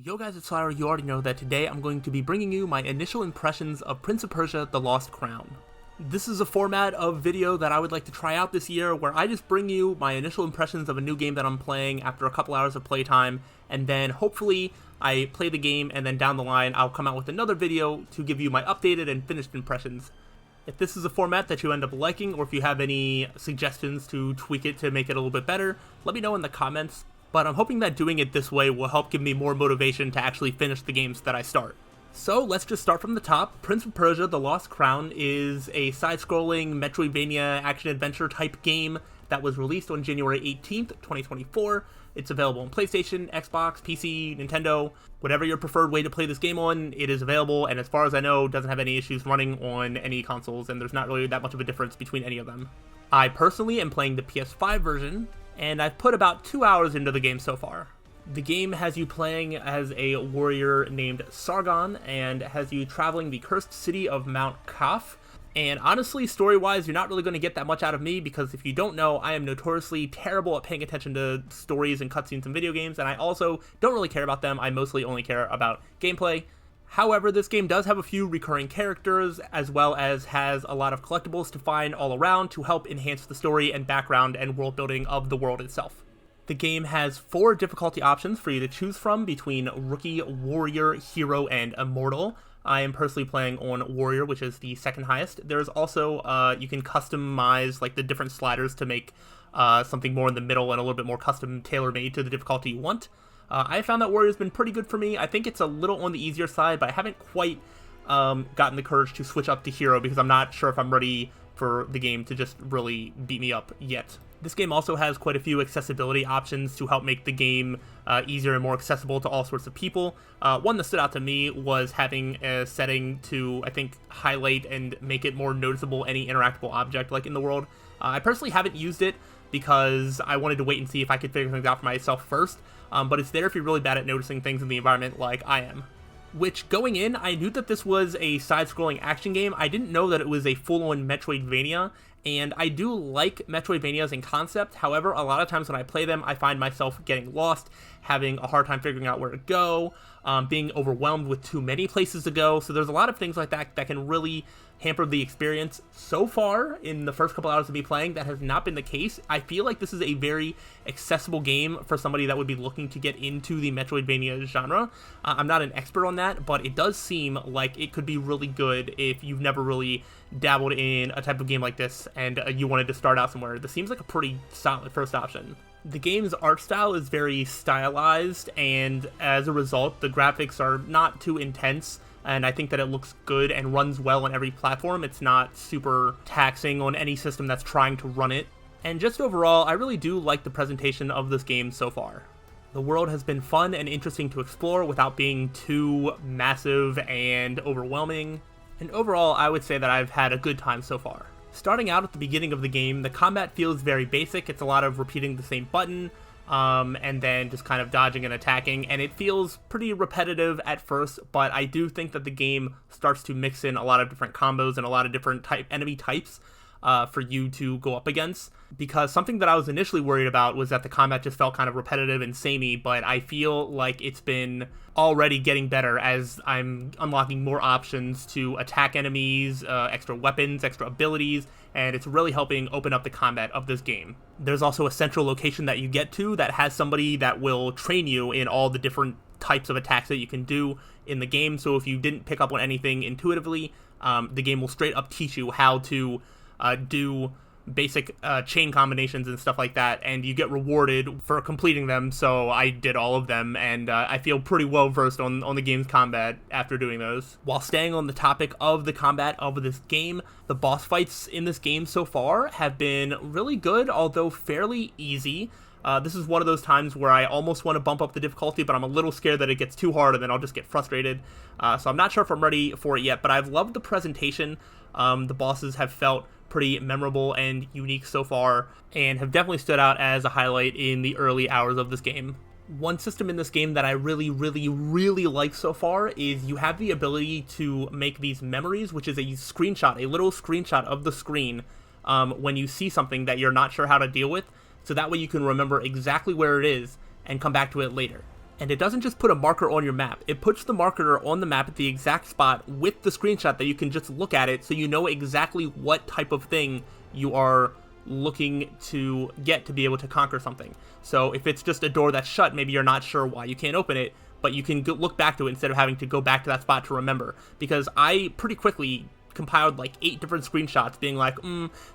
Yo guys, it's slyroh. You already know that today I'm going to be bringing you my initial impressions of Prince of Persia: The Lost Crown. This is a format of video that I would like to try out this year where I just bring you my initial impressions of a new game that I'm playing after a couple hours of playtime, and then hopefully I play the game and then down the line I'll come out with another video to give you my updated and finished impressions. If this is a format that you end up liking, or if you have any suggestions to tweak it to make it a little bit better, let me know in the comments. But I'm hoping that doing it this way will help give me more motivation to actually finish the games that I start. So let's just start from the top. Prince of Persia: The Lost Crown is a side-scrolling Metroidvania action-adventure type game that was released on January 18th, 2024. It's available on PlayStation, Xbox, PC, Nintendo, whatever your preferred way to play this game on, it is available, and as far as I know, doesn't have any issues running on any consoles, and there's not really that much of a difference between any of them. I personally am playing the PS5 version, and I've put about 2 hours into the game so far. The game has you playing as a warrior named Sargon, and has you traveling the cursed city of Mount Kaf. And honestly, story-wise, you're not really going to get that much out of me, because if you don't know, I am notoriously terrible at paying attention to stories and cutscenes in video games, and I also don't really care about them. I mostly only care about gameplay. However, this game does have a few recurring characters, as well as has a lot of collectibles to find all around to help enhance the story and background and world building of the world itself. The game has 4 difficulty options for you to choose from between Rookie, Warrior, Hero, and Immortal. I am personally playing on Warrior, which is the second highest. There's also, you can customize like the different sliders to make something more in the middle and a little bit more custom tailor-made to the difficulty you want. I found that Warrior's been pretty good for me. I think it's a little on the easier side, but I haven't quite gotten the courage to switch up to Hero because I'm not sure if I'm ready for the game to just really beat me up yet. This game also has quite a few accessibility options to help make the game easier and more accessible to all sorts of people. One that stood out to me was having a setting to, I think, highlight and make it more noticeable any interactable object like in the world. I personally haven't used it because I wanted to wait and see if I could figure things out for myself first, but it's there if you're really bad at noticing things in the environment like I am. Which, going in, I knew that this was a side-scrolling action game. I didn't know that it was a full-on Metroidvania, and I do like Metroidvanias in concept. However, a lot of times when I play them, I find myself getting lost, having a hard time figuring out where to go, being overwhelmed with too many places to go. So there's a lot of things like that that can really hamper the experience. So far, in the first couple hours of me playing, that has not been the case. I feel like this is a very accessible game for somebody that would be looking to get into the Metroidvania genre. I'm not an expert on that, but it does seem like it could be really good if you've never really dabbled in a type of game like this and you wanted to start out somewhere. This seems like a pretty solid first option. The game's art style is very stylized, and as a result, the graphics are not too intense, and I think that it looks good and runs well on every platform. It's not super taxing on any system that's trying to run it. And just overall, I really do like the presentation of this game so far. The world has been fun and interesting to explore without being too massive and overwhelming. And overall, I would say that I've had a good time so far. Starting out at the beginning of the game, the combat feels very basic. It's a lot of repeating the same button, and then just kind of dodging and attacking, and it feels pretty repetitive at first, but I do think that the game starts to mix in a lot of different combos and a lot of different enemy types for you to go up against, because something that I was initially worried about was that the combat just felt kind of repetitive and samey, but I feel like it's been already getting better as I'm unlocking more options to attack enemies, extra weapons, extra abilities, and it's really helping open up the combat of this game. There's also a central location that you get to that has somebody that will train you in all the different types of attacks that you can do in the game, so if you didn't pick up on anything intuitively, the game will straight up teach you how to do basic chain combinations and stuff like that, and you get rewarded for completing them, so I did all of them, and I feel pretty well versed on the game's combat after doing those. While staying on the topic of the combat of this game, the boss fights in this game so far have been really good, although fairly easy. This is one of those times where I almost want to bump up the difficulty, but I'm a little scared that it gets too hard and then I'll just get frustrated. So I'm not sure if I'm ready for it yet, but I've loved the presentation. The bosses have felt pretty memorable and unique so far, and have definitely stood out as a highlight in the early hours of this game. One system in this game that I really like so far is you have the ability to make these memories, which is a little screenshot of the screen when you see something that you're not sure how to deal with, so that way you can remember exactly where it is and come back to it later. And it doesn't just put a marker on your map, it puts the marker on the map at the exact spot with the screenshot that you can just look at it so you know exactly what type of thing you are looking to get to be able to conquer something. So if it's just a door that's shut, maybe you're not sure why you can't open it, but you can look back to it instead of having to go back to that spot to remember. Because I pretty quickly compiled like 8 different screenshots being like,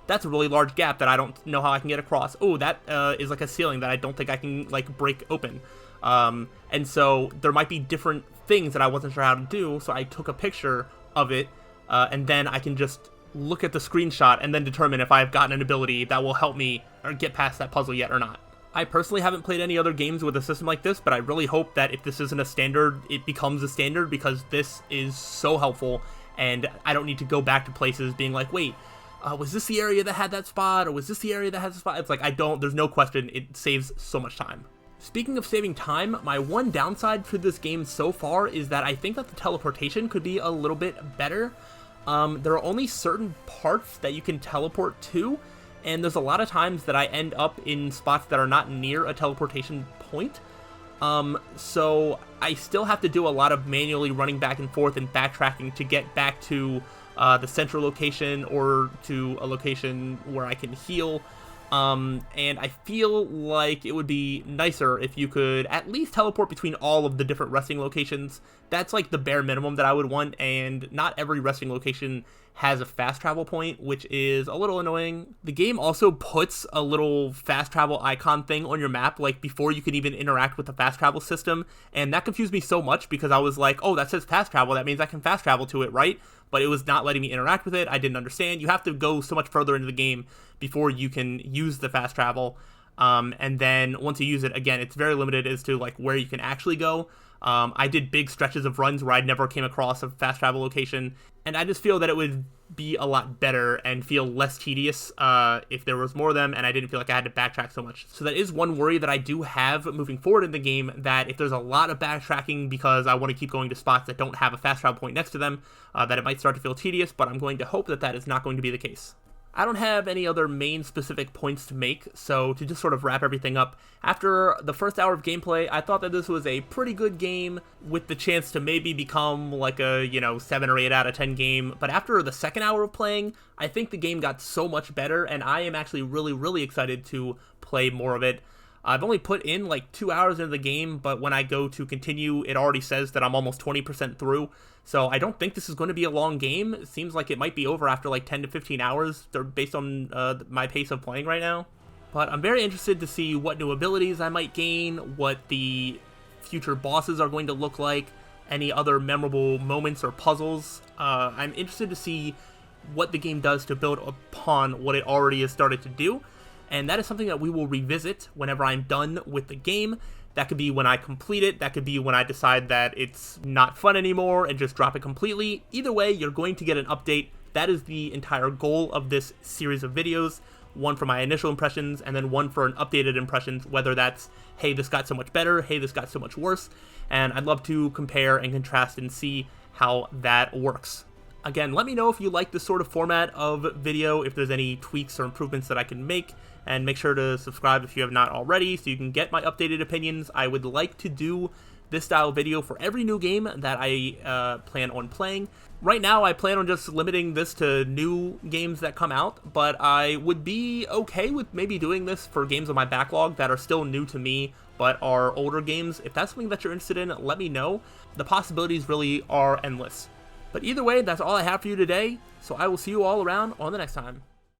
that's a really large gap that I don't know how I can get across. Oh, that is like a ceiling that I don't think I can like break open. And so there might be different things that I wasn't sure how to do, so I took a picture of it, and then I can just look at the screenshot and then determine if I've gotten an ability that will help me or get past that puzzle yet or not. I personally haven't played any other games with a system like this, but I really hope that if this isn't a standard, it becomes a standard, because this is so helpful, and I don't need to go back to places being like, wait, was this the area that had that spot, or was this the area that has the spot? It's like, there's no question, it saves so much time. Speaking of saving time, my one downside for this game so far is that I think that the teleportation could be a little bit better. There are only certain parts that you can teleport to, and there's a lot of times that I end up in spots that are not near a teleportation point. So I still have to do a lot of manually running back and forth and backtracking to get back to the central location or to a location where I can heal. And I feel like it would be nicer if you could at least teleport between all of the different resting locations. That's like the bare minimum that I would want, and not every resting location has a fast travel point, which is a little annoying. The game also puts a little fast travel icon thing on your map, like before you can even interact with the fast travel system, and that confused me so much because I was like, oh, that says fast travel, that means I can fast travel to it, right? But it was not letting me interact with it. I didn't understand. You have to go so much further into the game before you can use the fast travel, and then once you use it, again, it's very limited as to like where you can actually go. I did big stretches of runs where I never came across a fast travel location, and I just feel that it would be a lot better and feel less tedious if there was more of them, and I didn't feel like I had to backtrack so much. So that is one worry that I do have moving forward in the game, that if there's a lot of backtracking because I want to keep going to spots that don't have a fast travel point next to them, that it might start to feel tedious, but I'm going to hope that that is not going to be the case. I don't have any other main specific points to make, so to just sort of wrap everything up, after the first hour of gameplay, I thought that this was a pretty good game with the chance to maybe become like a, 7 or 8 out of 10 game, but after the second hour of playing, I think the game got so much better, and I am actually really, really excited to play more of it. I've only put in like 2 hours into the game, but when I go to continue, it already says that I'm almost 20% through. So I don't think this is going to be a long game. It seems like it might be over after like 10 to 15 hours based on my pace of playing right now. But I'm very interested to see what new abilities I might gain, what the future bosses are going to look like, any other memorable moments or puzzles. I'm interested to see what the game does to build upon what it already has started to do. And that is something that we will revisit whenever I'm done with the game. That could be when I complete it, that could be when I decide that it's not fun anymore and just drop it completely. Either way, you're going to get an update. That is the entire goal of this series of videos. One for my initial impressions, and then one for an updated impressions, whether that's, hey, this got so much better, hey, this got so much worse. And I'd love to compare and contrast and see how that works. Again, let me know if you like this sort of format of video, if there's any tweaks or improvements that I can make, and make sure to subscribe if you have not already so you can get my updated opinions. I would like to do this style video for every new game that I plan on playing. Right now, I plan on just limiting this to new games that come out, but I would be okay with maybe doing this for games on my backlog that are still new to me, but are older games. If that's something that you're interested in, let me know. The possibilities really are endless. But either way, that's all I have for you today, so I will see you all around on the next time.